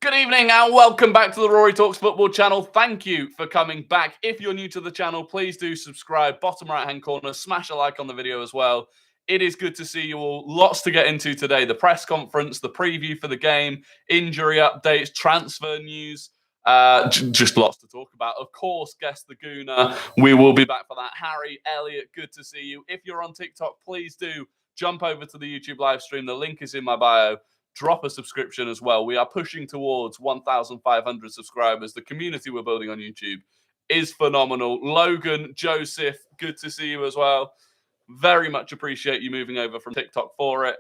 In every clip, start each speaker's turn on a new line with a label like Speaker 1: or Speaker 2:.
Speaker 1: Good evening and welcome back to the Rory Talks Football channel. Thank you for coming back. If you're new to the channel, please do subscribe. Bottom right hand corner, smash a like on the video as well. It is good to see you all. Lots to get into today. The press conference, the preview for the game, injury updates, transfer news. Just lots to talk about. Of course, guess the Gooner. We will be back for that. Harry, Elliot, good to see you. If you're on TikTok, please do jump over to the YouTube live stream. The link is in my bio. Drop a subscription as well. We are pushing towards 1,500 subscribers. The community we're building on YouTube is phenomenal. Logan, Joseph, good to see you as well. Very much appreciate you moving over from TikTok for it.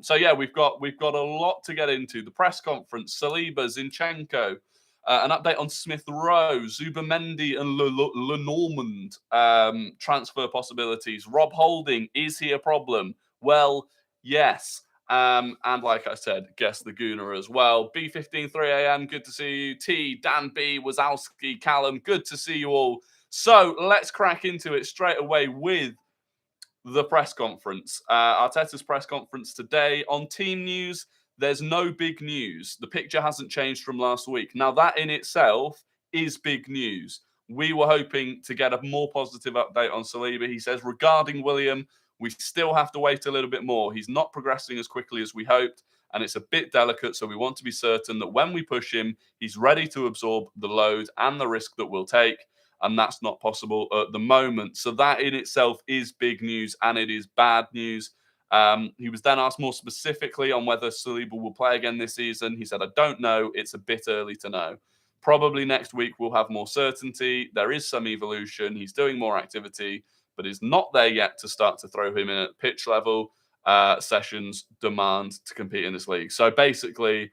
Speaker 1: So yeah, we've got a lot to get into. The press conference, Saliba, Zinchenko, an update on Smith Rowe, Zubamendi, and Lenormand transfer possibilities. Rob Holding, is he a problem? Well, yes. And like I said, guess the Gooner as well. B15 3 a.m. Good to see you. T, Dan B, Wazowski, Callum. Good to see you all. So let's crack into it straight away with the press conference. Arteta's press conference today. On team news, there's no big news. The picture hasn't changed from last week. Now, that in itself is big news. We were hoping to get a more positive update on Saliba. He says, regarding William, we still have to wait a little bit more. He's not progressing as quickly as we hoped, and it's a bit delicate, so we want to be certain that when we push him, he's ready to absorb the load and the risk that we'll take, and that's not possible at the moment. So that in itself is big news, and it is bad news. He was then asked more specifically on whether Saliba will play again this season. He said, I don't know. It's a bit early to know. Probably next week we'll have more certainty. There is some evolution. He's doing more activity, but is not there yet to start to throw him in at pitch level. Sessions demand to compete in this league. So basically,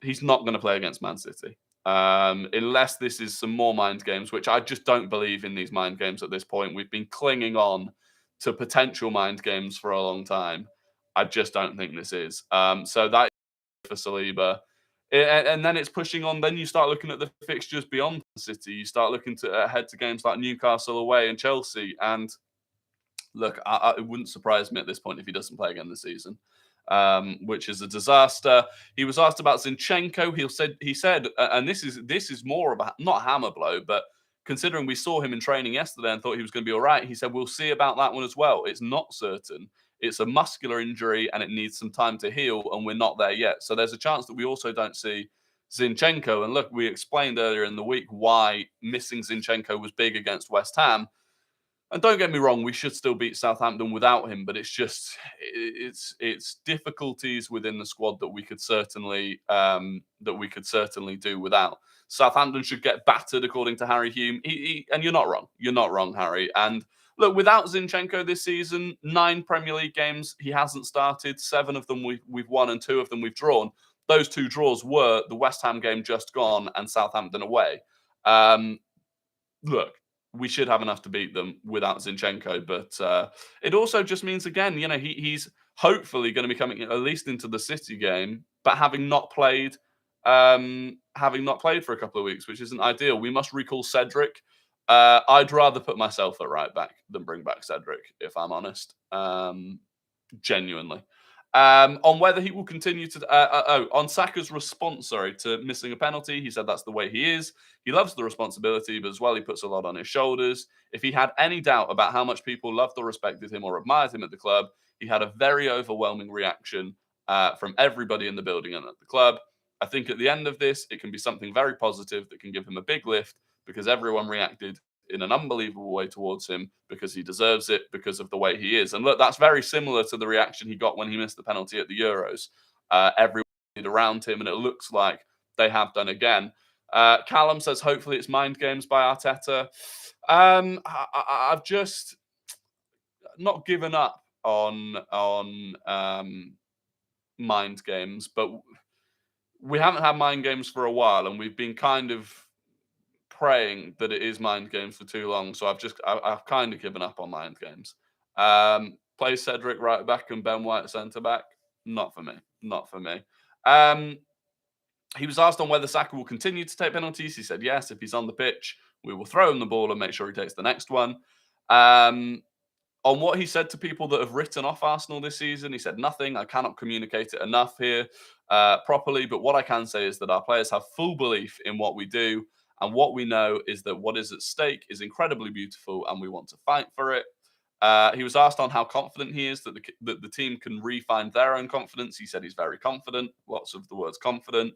Speaker 1: he's not going to play against Man City. Unless this is some more mind games, which I just don't believe in these mind games at this point. We've been clinging on to potential mind games for a long time. I just don't think this is. So that is for Saliba. And then it's pushing on. Then you start looking at the fixtures beyond City. You start looking ahead to games like Newcastle away and Chelsea. And look, it wouldn't surprise me at this point if he doesn't play again this season, which is a disaster. He was asked about Zinchenko. He said, and this is more about not hammer blow, but considering we saw him in training yesterday and thought he was going to be all right, he said we'll see about that one as well. It's not certain. It's a muscular injury and it needs some time to heal, and we're not there yet. So there's a chance that we also don't see Zinchenko. And look, we explained earlier in the week why missing Zinchenko was big against West Ham. And don't get me wrong, we should still beat Southampton without him, but it's difficulties within the squad that we could certainly do without. Southampton should get battered, according to Harry Hume. And you're not wrong. You're not wrong, Harry. And look, without Zinchenko this season, 9 Premier League games he hasn't started. 7 of them we've won, and 2 of them we've drawn. Those 2 draws were the West Ham game just gone and Southampton away. Look, we should have enough to beat them without Zinchenko. But it also just means, again, he's hopefully going to be coming at least into the City game, but having not played for a couple of weeks, which isn't ideal. We must recall Cedric. I'd rather put myself at right back than bring back Cedric, if I'm honest. Genuinely. On whether he will continue to... on Saka's response, to missing a penalty, he said that's the way he is. He loves the responsibility, but as well, he puts a lot on his shoulders. If he had any doubt about how much people loved or respected him or admired him at the club, he had a very overwhelming reaction from everybody in the building and at the club. I think at the end of this, it can be something very positive that can give him a big lift, because everyone reacted in an unbelievable way towards him because he deserves it because of the way he is. And look, that's very similar to the reaction he got when he missed the penalty at the Euros. Everyone around him, and it looks like they have done again. Callum says, hopefully it's mind games by Arteta. I've just not given up on mind games, but we haven't had mind games for a while, and we've been kind of praying that it is mind games for too long. So I've kind of given up on mind games. Play Cedric right back and Ben White centre back. Not for me. Not for me. He was asked on whether Saka will continue to take penalties. He said yes. If he's on the pitch, we will throw him the ball and make sure he takes the next one. On what he said to people that have written off Arsenal this season, he said nothing. I cannot communicate it enough here properly. But what I can say is that our players have full belief in what we do. And what we know is that what is at stake is incredibly beautiful and we want to fight for it. He was asked on how confident he is that the team can re-find their own confidence. He said he's very confident. Lots of the words confident.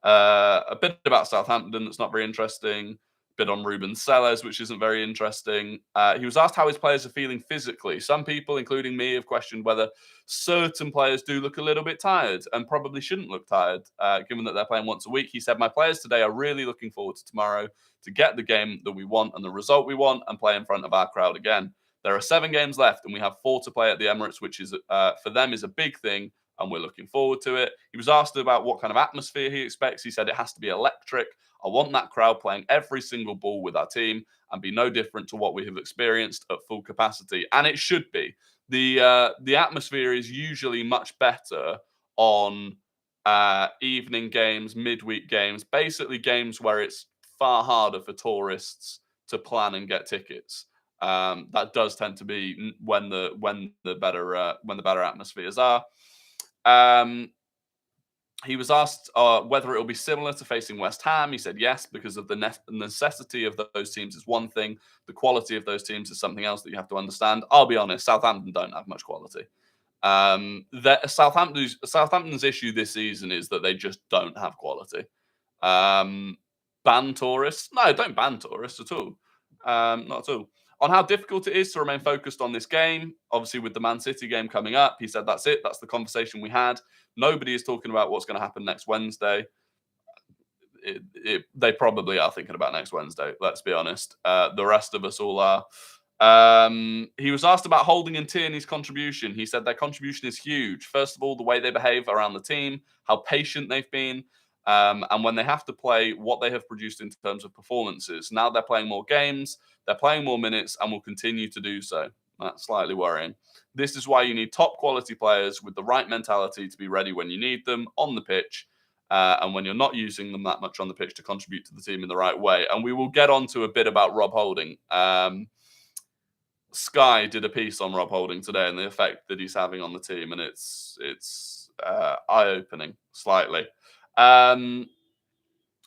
Speaker 1: A bit about Southampton that's not very interesting. Bit on Ruben Selles, which isn't very interesting. He was asked how his players are feeling physically. Some people, including me, have questioned whether certain players do look a little bit tired and probably shouldn't look tired, given that they're playing once a week. He said, my players today are really looking forward to tomorrow to get the game that we want and the result we want and play in front of our crowd again. There are 7 games left and we have 4 to play at the Emirates, which is for them is a big thing and we're looking forward to it. He was asked about what kind of atmosphere he expects. He said it has to be electric. I want that crowd playing every single ball with our team and be no different to what we have experienced at full capacity. And it should be. The atmosphere is usually much better on evening games, midweek games, basically games where it's far harder for tourists to plan and get tickets. That does tend to be when the better atmospheres are. He was asked whether it will be similar to facing West Ham. He said yes, because of the necessity of those teams is one thing. The quality of those teams is something else that you have to understand. I'll be honest, Southampton don't have much quality. Southampton's issue this season is that they just don't have quality. Ban tourists? No, don't ban tourists at all. Not at all. On how difficult it is to remain focused on this game, obviously with the Man City game coming up, he said that's it. That's the conversation we had. Nobody is talking about what's going to happen next Wednesday. They probably are thinking about next Wednesday, let's be honest. The rest of us all are. He was asked about Holding and Tierney's contribution. He said their contribution is huge. First of all, the way they behave around the team, how patient they've been, and when they have to play, what they have produced in terms of performances. Now they're playing more games, they're playing more minutes, and will continue to do so. That's slightly worrying. This is why you need top quality players with the right mentality to be ready when you need them on the pitch, and when you're not using them that much on the pitch to contribute to the team in the right way. And we will get on to a bit about Rob Holding. Sky did a piece on Rob Holding today and the effect that he's having on the team, and it's eye-opening slightly.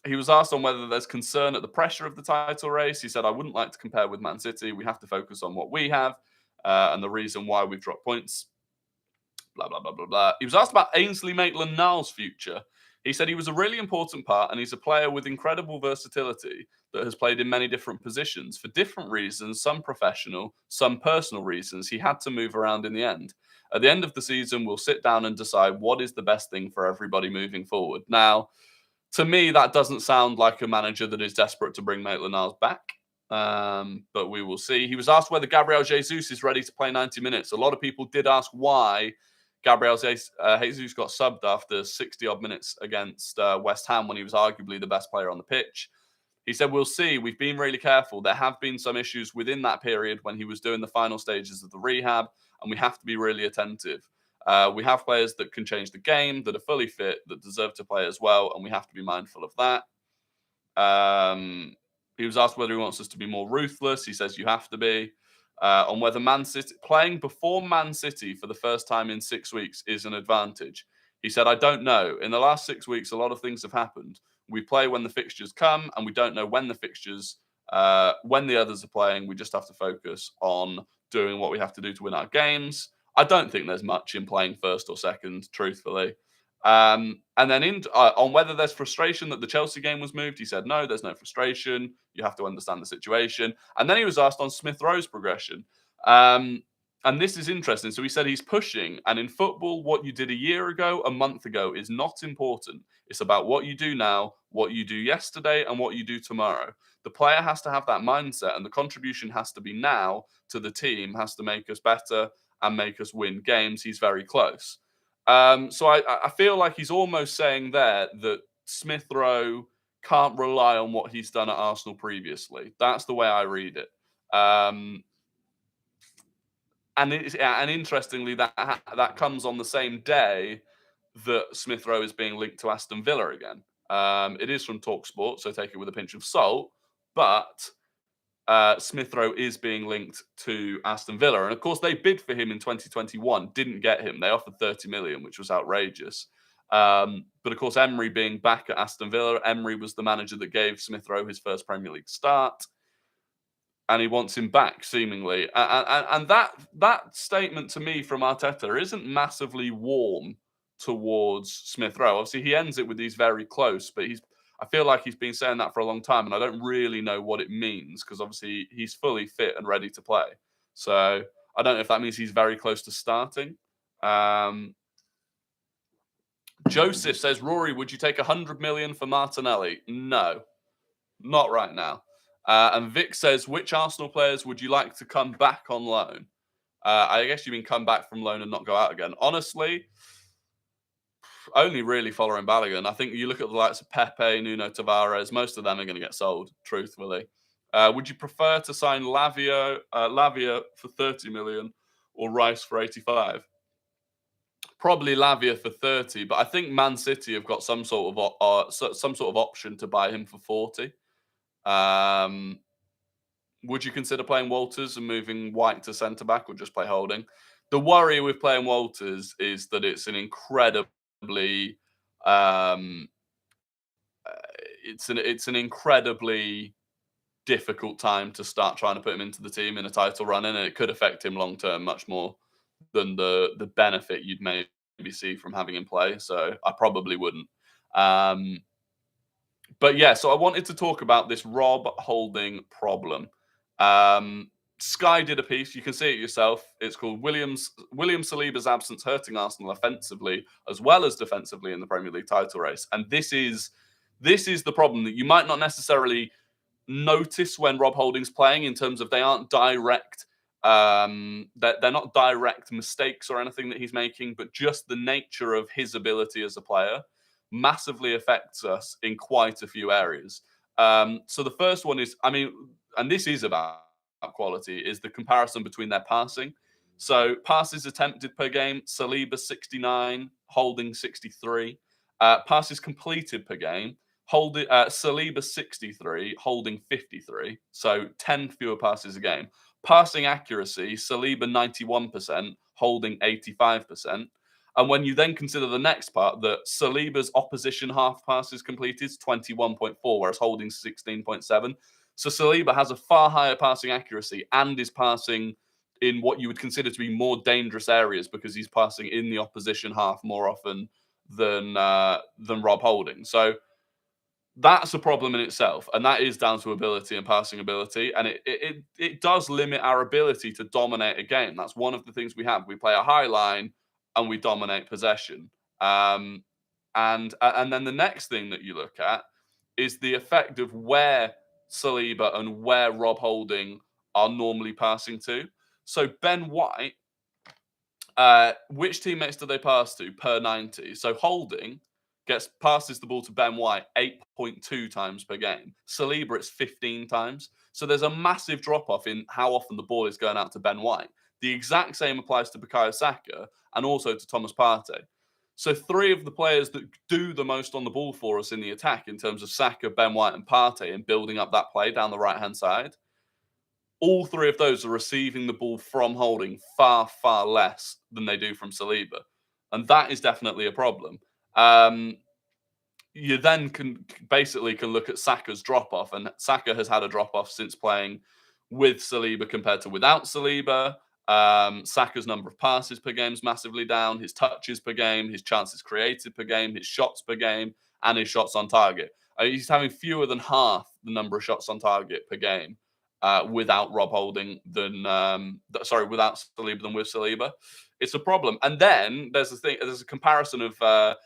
Speaker 1: He was asked on whether there's concern at the pressure of the title race. He said, I wouldn't like to compare with Man City. We have to focus on what we have and the reason why we've dropped points. Blah, blah, blah, blah, blah. He was asked about Ainsley Maitland-Niles' future. He said he was a really important part and he's a player with incredible versatility that has played in many different positions for different reasons, some professional, some personal reasons. He had to move around in the end. At the end of the season, we'll sit down and decide what is the best thing for everybody moving forward. Now, to me, that doesn't sound like a manager that is desperate to bring Maitland-Niles back, but we will see. He was asked whether Gabriel Jesus is ready to play 90 minutes. A lot of people did ask why Gabriel Jesus got subbed after 60-odd minutes against West Ham when he was arguably the best player on the pitch. He said, we'll see. We've been really careful. There have been some issues within that period when he was doing the final stages of the rehab, and we have to be really attentive. We have players that can change the game, that are fully fit, that deserve to play as well, and we have to be mindful of that. He was asked whether he wants us to be more ruthless. He says you have to be. On whether Man City playing before Man City for the first time in 6 weeks is an advantage. He said, I don't know. In the last 6 weeks, a lot of things have happened. We play when the fixtures come, and we don't know when the fixtures, when the others are playing. We just have to focus on doing what we have to do to win our games. I don't think there's much in playing first or second, truthfully. And then on whether there's frustration that the Chelsea game was moved, he said, no, there's no frustration. You have to understand the situation. And then he was asked on Smith Rowe's progression. And this is interesting. So he said he's pushing. And in football, what you did a year ago, a month ago is not important. It's about what you do now, what you do yesterday, and what you do tomorrow. The player has to have that mindset, and the contribution has to be now to the team, has to make us better and make us win games. He's very close. So I feel like he's almost saying there that Smith Rowe can't rely on what he's done at Arsenal previously. That's the way I read it. And interestingly, that comes on the same day that Smith Rowe is being linked to Aston Villa again. It is from TalkSport, so take it with a pinch of salt. But Smith Rowe is being linked to Aston Villa. And of course, they bid for him in 2021, didn't get him. They offered 30 million, which was outrageous. But of course, Emery being back at Aston Villa, Emery was the manager that gave Smith Rowe his first Premier League start. And he wants him back, seemingly. And that statement to me from Arteta isn't massively warm towards Smith Rowe. Obviously, he ends it with he's very close, but I feel like he's been saying that for a long time, and I don't really know what it means because obviously he's fully fit and ready to play. So I don't know if that means he's very close to starting. Joseph says, Rory, would you take 100 million for Martinelli? No, not right now. And Vic says, which Arsenal players would you like to come back on loan? I guess you mean come back from loan and not go out again. Honestly, only really following Balogun. I think you look at the likes of Pepe, Nuno Tavares, most of them are going to get sold, truthfully. Would you prefer to sign Lavia for 30 million or Rice for 85? Probably Lavia for 30, but I think Man City have got some sort of option to buy him for 40. Would you consider playing Walters and moving White to centre back, or just play holding? The worry with playing Walters is that it's an incredibly, it's an incredibly difficult time to start trying to put him into the team in a title run, and it could affect him long term much more than the benefit you'd maybe see from having him play. So I probably wouldn't. But yeah, so I wanted to talk about this Rob Holding problem. Sky did a piece. You can see it yourself. It's called William Saliba's absence hurting Arsenal offensively as well as defensively in the Premier League title race. And this is the problem that you might not necessarily notice when Rob Holding's playing, in terms of they aren't direct. They're not direct mistakes or anything that he's making, but just the nature of his ability as a player massively affects us in quite a few areas. So the first one is, and this is about quality, is the comparison between their passing. So passes attempted per game, Saliba 69, Holding 63. Passes completed per game, Saliba 63, Holding 53. So 10 fewer passes a game. Passing accuracy, Saliba 91%, Holding 85%. And when you then consider the next part, that Saliba's opposition half passes completed is 21.4, whereas Holding's 16.7. So Saliba has a far higher passing accuracy and is passing in what you would consider to be more dangerous areas, because he's passing in the opposition half more often than Rob Holding. So that's a problem in itself, and that is down to ability and passing ability, and it does limit our ability to dominate a game. That's one of the things we have. We play a high line and we dominate possession. And then the next thing that you look at is the effect of where Saliba and where Rob Holding are normally passing to. So Ben White, which teammates do they pass to per 90? So Holding passes the ball to Ben White 8.2 times per game. Saliba, it's 15 times. So there's a massive drop-off in how often the ball is going out to Ben White. The exact same applies to Bukayo Saka and also to Thomas Partey. So three of the players that do the most on the ball for us in the attack, in terms of Saka, Ben White and Partey, and building up that play down the right-hand side, all three of those are receiving the ball from Holding far, far less than they do from Saliba. And that is definitely a problem. You then can look at Saka's drop-off, and Saka has had a drop-off since playing with Saliba compared to without Saliba. Saka's number of passes per game is massively down, his touches per game, his chances created per game, his shots per game, and his shots on target. He's having fewer than half the number of shots on target per game without Rob Holding without Saliba than with Saliba. It's a problem. And then there's a comparison of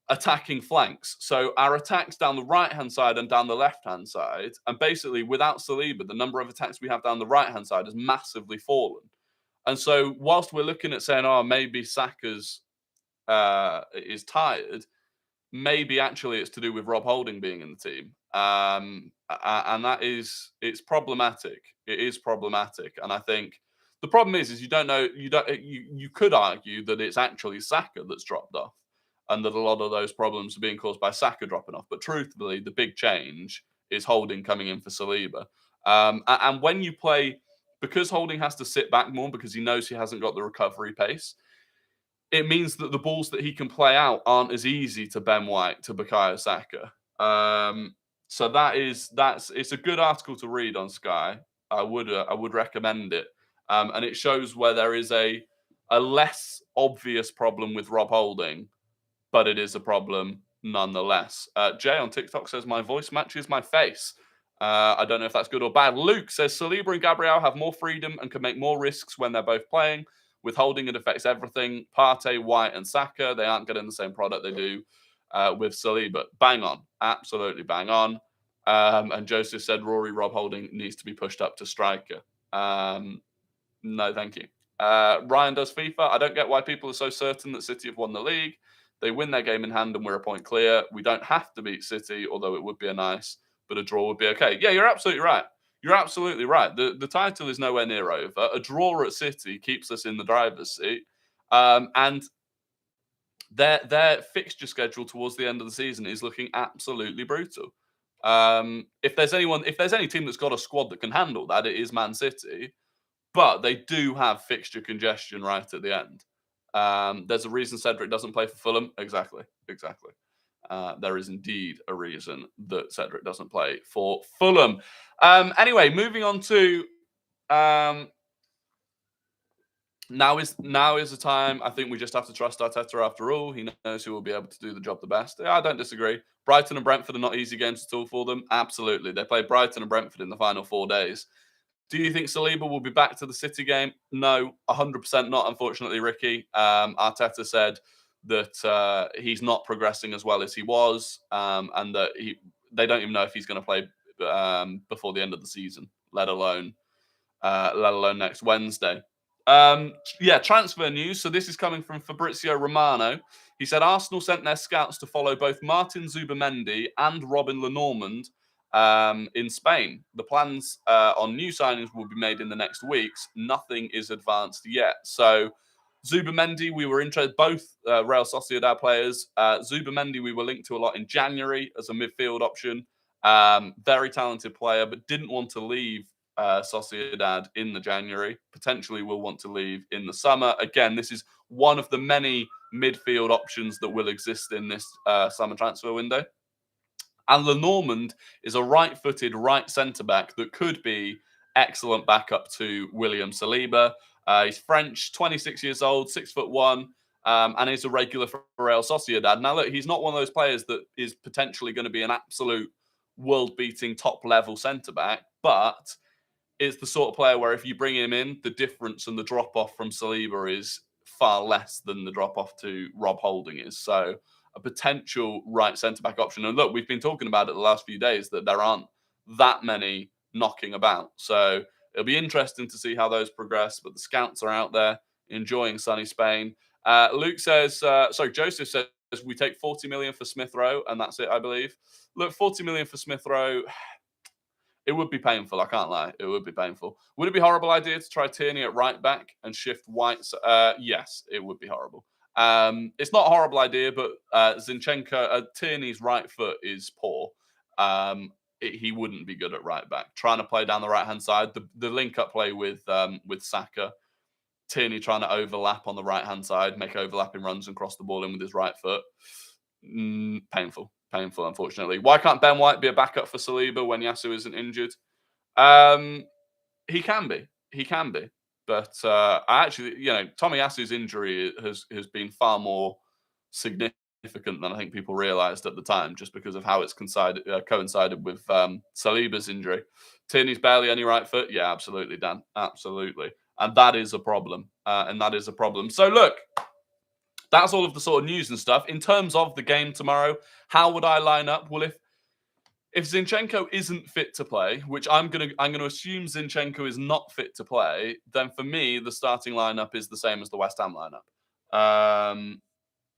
Speaker 1: attacking flanks. So our attacks down the right-hand side and down the left-hand side, and basically without Saliba, the number of attacks we have down the right-hand side has massively fallen. And so whilst we're looking at saying, maybe Saka's is tired, maybe actually it's to do with Rob Holding being in the team. And it's problematic. It is problematic. And I think the problem is you could argue that it's actually Saka that's dropped off, and that a lot of those problems are being caused by Saka dropping off. But truthfully, the big change is Holding coming in for Saliba. And when you play, because Holding has to sit back more because he knows he hasn't got the recovery pace, it means that the balls that he can play out aren't as easy to Ben White, to Bukayo Saka. So it's a good article to read on Sky. I would recommend it, and it shows where there is a less obvious problem with Rob Holding, but it is a problem nonetheless. Jay on TikTok says my voice matches my face. I don't know if that's good or bad. Luke says Saliba and Gabriel have more freedom and can make more risks when they're both playing. With Holding, it affects everything. Partey, White, and Saka, they aren't getting the same product they do with Saliba. Bang on. Absolutely bang on. And Joseph said Rob Holding needs to be pushed up to striker. No, thank you. Ryan does FIFA. I don't get why people are so certain that City have won the league. They win their game in hand and we're a point clear. We don't have to beat City, although it would be but a draw would be okay. Yeah, you're absolutely right. You're absolutely right. The title is nowhere near over. A draw at City keeps us in the driver's seat. And their fixture schedule towards the end of the season is looking absolutely brutal. If there's any team that's got a squad that can handle that, it is Man City. But they do have fixture congestion right at the end. There's a reason Cedric doesn't play for Fulham. Exactly. There is indeed a reason that Cedric doesn't play for Fulham. Anyway, moving on to now is the time. I think we just have to trust Arteta after all. He knows who will be able to do the job the best. Yeah, I don't disagree. Brighton and Brentford are not easy games at all for them. Absolutely. They played Brighton and Brentford in the final 4 days. Do you think Saliba will be back to the City game? No, 100% not, unfortunately, Ricky. Arteta said that he's not progressing as well as he was, and that they don't even know if he's going to play before the end of the season, let alone next Wednesday. Transfer news. So this is coming from Fabrizio Romano. He said Arsenal sent their scouts to follow both Martin Zubimendi and Robin Lenormand in Spain. The plans on new signings will be made in the next weeks. Nothing is advanced yet. So Zubimendi, we were interested, both Real Sociedad players. Zubimendi, we were linked to a lot in January as a midfield option. Very talented player, but didn't want to leave Sociedad in the January. Potentially will want to leave in the summer. Again, this is one of the many midfield options that will exist in this summer transfer window. And Lenormand is a right-footed right centre-back that could be excellent backup to William Saliba. He's French, 26 years old, 6'1", and is a regular for Real Sociedad. Now, look, he's not one of those players that is potentially going to be an absolute world-beating top-level centre-back, but is the sort of player where if you bring him in, the difference and the drop-off from Saliba is far less than the drop-off to Rob Holding is. So a potential right centre-back option. And look, we've been talking about it the last few days that there aren't that many knocking about. So it'll be interesting to see how those progress. But the scouts are out there enjoying sunny Spain. Joseph says we take 40 million for Smith Rowe, and that's it, I believe. Look, 40 million for Smith Rowe, it would be painful. I can't lie. It would be painful. Would it be a horrible idea to try Tierney at right back and shift White? Yes, it would be horrible. It's not a horrible idea, but Zinchenko, Tierney's right foot is poor. He wouldn't be good at right back. Trying to play down the right hand side, the link up play with Saka, Tierney trying to overlap on the right hand side, make overlapping runs and cross the ball in with his right foot. Painful, unfortunately. Why can't Ben White be a backup for Saliba when Yasu isn't injured? He can be. But Tommy Yasu's injury has been far more significant than I think people realised at the time, just because of how it's coincided with Saliba's injury. Tierney's barely any right foot. Yeah, absolutely, Dan. Absolutely. And that is a problem. So look, that's all of the sort of news and stuff. In terms of the game tomorrow, how would I line up? Well, if Zinchenko isn't fit to play, which I'm gonna assume Zinchenko is not fit to play, then for me the starting lineup is the same as the West Ham lineup.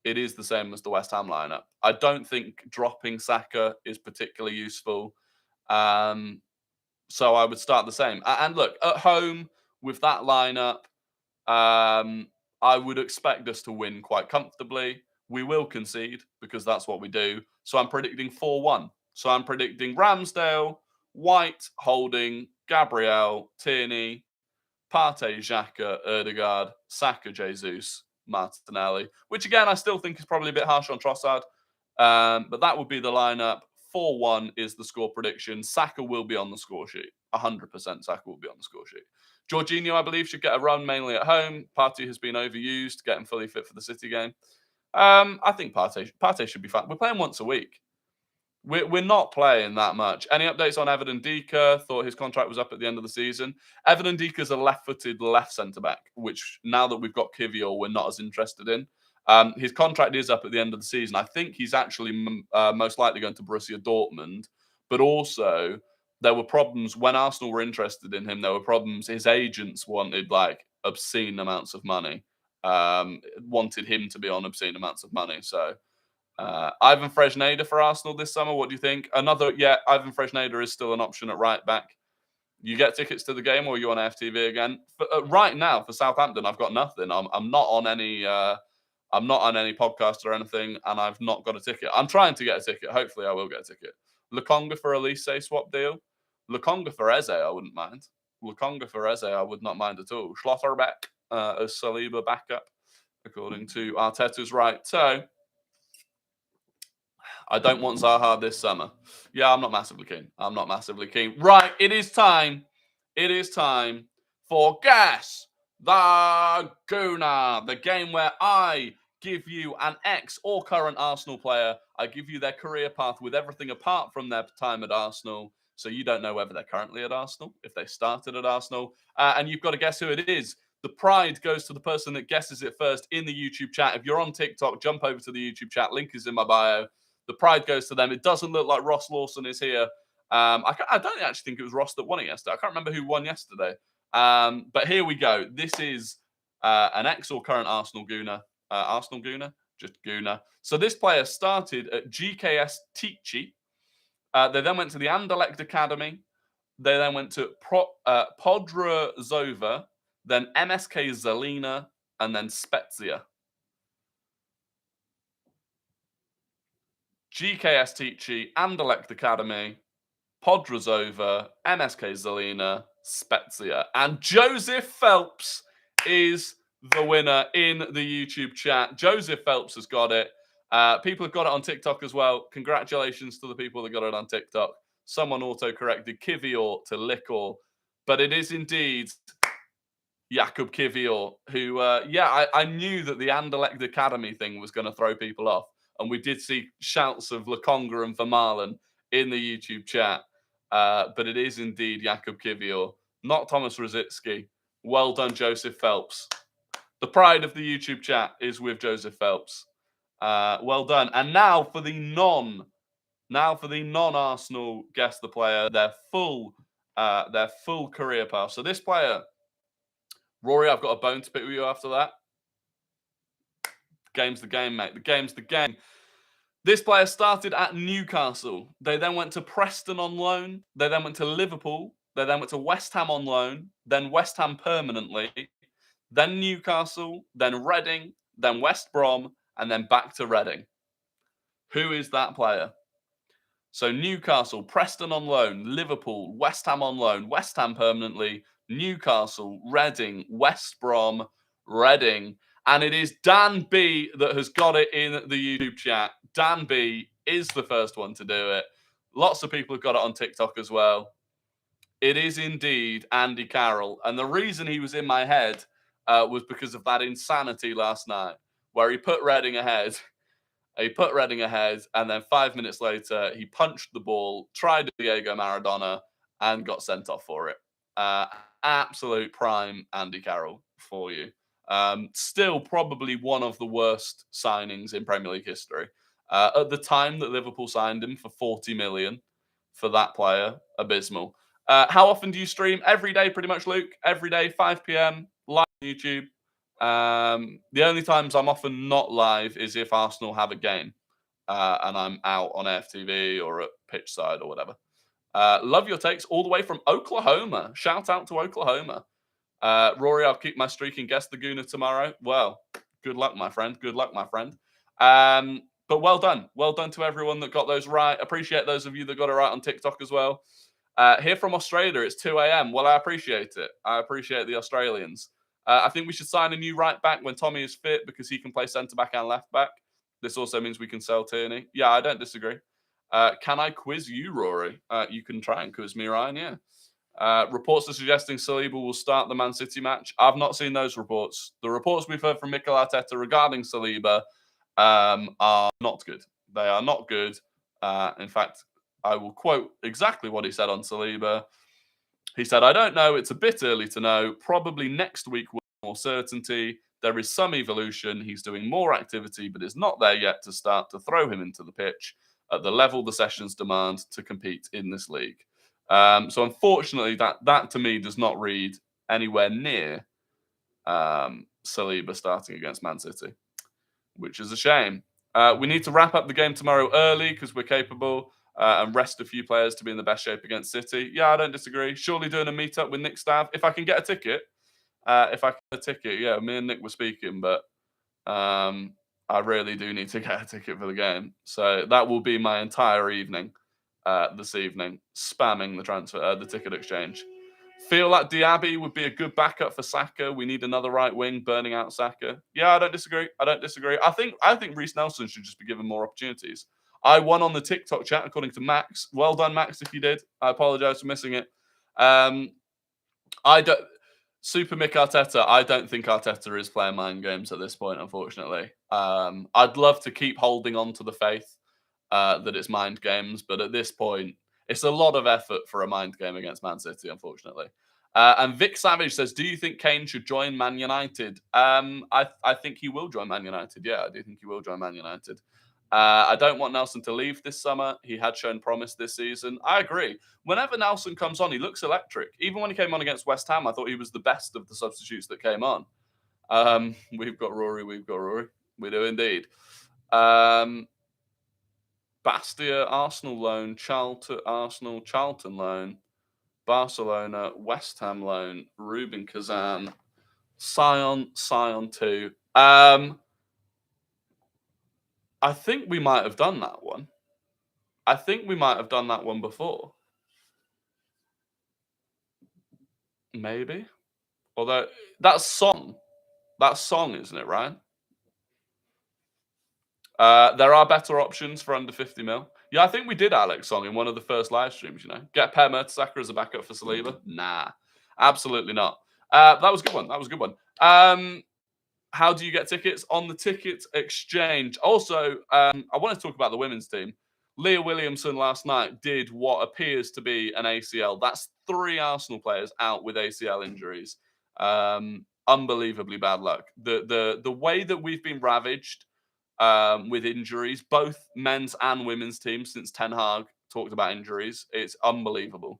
Speaker 1: It is the same as the West Ham lineup. I don't think dropping Saka is particularly useful. So I would start the same. And look, at home with that lineup, I would expect us to win quite comfortably. We will concede because that's what we do. So I'm predicting 4-1. So I'm predicting Ramsdale, White, Holding, Gabriel, Tierney, Partey, Xhaka, Ødegaard, Saka, Jesus, Martinelli, which again I still think is probably a bit harsh on Trossard. But that would be the lineup. 4-1 is the score prediction. Saka will be on the score sheet. 100% Saka will be on the score sheet. Jorginho, I believe, should get a run mainly at home. Partey has been overused, getting fully fit for the City game. I think Partey should be fine. We're playing once a week. We're not playing that much. Any updates on Evan Ndika? Thought his contract was up at the end of the season. Evan Ndika's a left-footed left centre-back, which now that we've got Kivior, we're not as interested in. His contract is up at the end of the season. I think he's actually most likely going to Borussia Dortmund. But also, there were problems when Arsenal were interested in him. There were problems. His agents wanted like obscene amounts of money. Wanted him to be on obscene amounts of money. So Ivan Fresneda for Arsenal this summer. What do you think? Ivan Fresneda is still an option at right back. You get tickets to the game, or you on FTV again? Right now for Southampton, I've got nothing. I'm not on any. I'm not on any podcast or anything, and I've not got a ticket. I'm trying to get a ticket. Hopefully, I will get a ticket. Lukonga for Elise swap deal. Lukonga for Eze, I wouldn't mind. Lukonga for Eze, I would not mind at all. Schlotterbeck as Saliba backup, according to Arteta's right. So I don't want Zaha this summer. Yeah, I'm not massively keen. Right, it is time. It is time for Guess the Gooner, the game where I give you an ex or current Arsenal player. I give you their career path with everything apart from their time at Arsenal. So you don't know whether they're currently at Arsenal, if they started at Arsenal. And you've got to guess who it is. The pride goes to the person that guesses it first in the YouTube chat. If you're on TikTok, jump over to the YouTube chat. Link is in my bio. The pride goes to them. It doesn't look like Ross Lawson is here. I don't actually think it was Ross that won it yesterday. I can't remember who won yesterday. But here we go. This is an ex or current Arsenal Gooner. Arsenal Gooner? Just Gooner. So this player started at GKS Tichy. They then went to the Anderlecht Academy. They then went to Podrazova, then MSK Zelina, and then Spezia. GKS Tichy, Anderlecht Academy, Podrazova, MSK Zelina, Spezia. And Joseph Phelps is the winner in the YouTube chat. Joseph Phelps has got it. People have got it on TikTok as well. Congratulations to the people that got it on TikTok. Someone auto-corrected Kivior to Liquor. But it is indeed Jakub Kivior, who, I knew that the Anderlecht Academy thing was going to throw people off. And we did see shouts of Lukonga and Vermaelen in the YouTube chat. But it is indeed Jakub Kivior, not Thomas Rositzky. Well done, Joseph Phelps. The pride of the YouTube chat is with Joseph Phelps. Well done. And now for the non-Arsenal guess the player, their full career path. So this player, Rory, I've got a bone to pick with you after that. Game's the game, mate. The game's the game. This player started at Newcastle. They then went to Preston on loan. They then went to Liverpool. They then went to West Ham on loan. Then West Ham permanently. Then Newcastle. Then Reading. Then West Brom. And then back to Reading. Who is that player? So Newcastle, Preston on loan, Liverpool, West Ham on loan, West Ham permanently, Newcastle, Reading, West Brom, Reading. And it is Dan B that has got it in the YouTube chat. Dan B is the first one to do it. Lots of people have got it on TikTok as well. It is indeed Andy Carroll. And the reason he was in my head was because of that insanity last night, where he put Reading ahead. And then 5 minutes later, he punched the ball, tried Diego Maradona, and got sent off for it. Absolute prime Andy Carroll for you. Still probably one of the worst signings in Premier League history. At the time that Liverpool signed him for 40 million for that player, abysmal. How often do you stream? Every day, pretty much, Luke. Every day, 5 p.m, live on YouTube. The only times I'm often not live is if Arsenal have a game and I'm out on FTV or at pitch side or whatever. Love your takes all the way from Oklahoma. Shout out to Oklahoma. Rory, I'll keep my streak and guess the Gooner tomorrow. Well, good luck, my friend. Good luck, my friend. But well done. Well done to everyone that got those right. Appreciate those of you that got it right on TikTok as well. Here from Australia, it's 2 a.m. Well, I appreciate it. I appreciate the Australians. I think we should sign a new right back when Tommy is fit because he can play centre back and left back. This also means we can sell Tierney. Yeah, I don't disagree. Can I quiz you, Rory? You can try and quiz me, Ryan. Yeah. Reports are suggesting Saliba will start the Man City match. I've not seen those reports. The reports we've heard from Mikel Arteta regarding Saliba are not good. They are not good. In fact, I will quote exactly what he said on Saliba. He said, I don't know. It's a bit early to know. Probably next week with more certainty. There is some evolution. He's doing more activity, but is not there yet to start to throw him into the pitch at the level the sessions demand to compete in this league. So unfortunately, that to me does not read anywhere near Saliba starting against Man City, which is a shame. We need to wrap up the game tomorrow early because we're capable and rest a few players to be in the best shape against City. Yeah, I don't disagree. Surely doing a meetup with Nick Stav. If I can get a ticket, yeah, me and Nick were speaking, but I really do need to get a ticket for the game. So that will be my entire evening this evening, spamming the ticket exchange. Feel like Diaby would be a good backup for Saka. We need another right wing, burning out Saka. Yeah, I don't disagree. I think Reece Nelson should just be given more opportunities. I won on the TikTok chat, according to Max. Well done, Max, if you did. I apologize for missing it. Super Mick Arteta, I don't think Arteta is playing mind games at this point, unfortunately. I'd love to keep holding on to the faith that it's mind games, but at this point, it's a lot of effort for a mind game against Man City, unfortunately. And Vic Savage says, do you think Kane should join Man United? I think he will join Man United. Yeah, I do think he will join Man United. I don't want Nelson to leave this summer. He had shown promise this season. I agree. Whenever Nelson comes on, he looks electric. Even when he came on against West Ham, I thought he was the best of the substitutes that came on. We've got Rory. We do indeed. Bastia, Arsenal loan, Charlton loan, Barcelona, West Ham loan, Ruben Kazan, Sion 2. I think we might have done that one. I think we might have done that one before. Maybe. Although, that's Song. That's Song, isn't it, Ryan? There are better options for under 50 mil. Yeah, I think we did Alex Song in one of the first live streams, you know. Get Per Mertesacker as a backup for Saliba? Nah, absolutely not. That was a good one. How do you get tickets? On the ticket exchange. Also, I want to talk about the women's team. Leah Williamson last night did what appears to be an ACL. That's 3 Arsenal players out with ACL injuries. Unbelievably bad luck. The way that we've been ravaged with injuries, both men's and women's teams, since Ten Hag talked about injuries, it's unbelievable.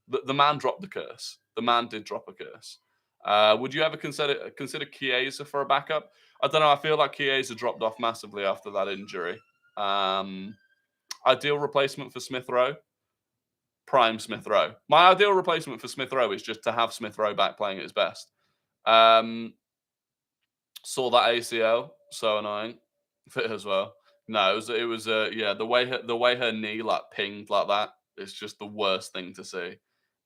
Speaker 1: The man dropped the curse. The man did drop a curse. Would you ever consider Chiesa for a backup? I don't know. I feel like Chiesa dropped off massively after that injury. Ideal replacement for Smith Rowe? Prime Smith Rowe. My ideal replacement for Smith Rowe is just to have Smith Rowe back playing at his best. Saw that ACL. So annoying. Fit as well. No, it was the way her knee like pinged like that. It's just the worst thing to see.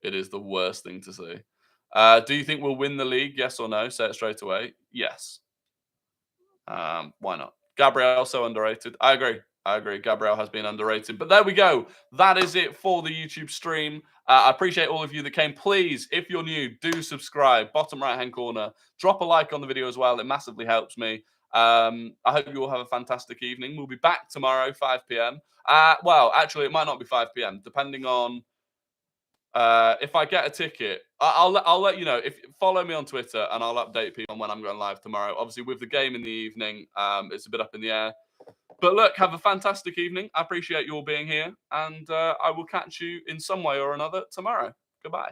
Speaker 1: It is the worst thing to see. Do you think we'll win the league? Yes or no? Say it straight away. Yes. Why not? Gabriel so underrated. I agree. Gabriel has been underrated. But there we go. That is it for the YouTube stream. I appreciate all of you that came. Please, if you're new, do subscribe. Bottom right-hand corner. Drop a like on the video as well. It massively helps me. I hope you all have a fantastic evening. We'll be back tomorrow, 5 p.m. Well, actually, it might not be 5 p.m. depending on if I get a ticket. I'll let you know. If follow me on Twitter, and I'll update people on when I'm going live tomorrow. Obviously, with the game in the evening, it's a bit up in the air. But look, have a fantastic evening. I appreciate you all being here, and I will catch you in some way or another tomorrow. Goodbye.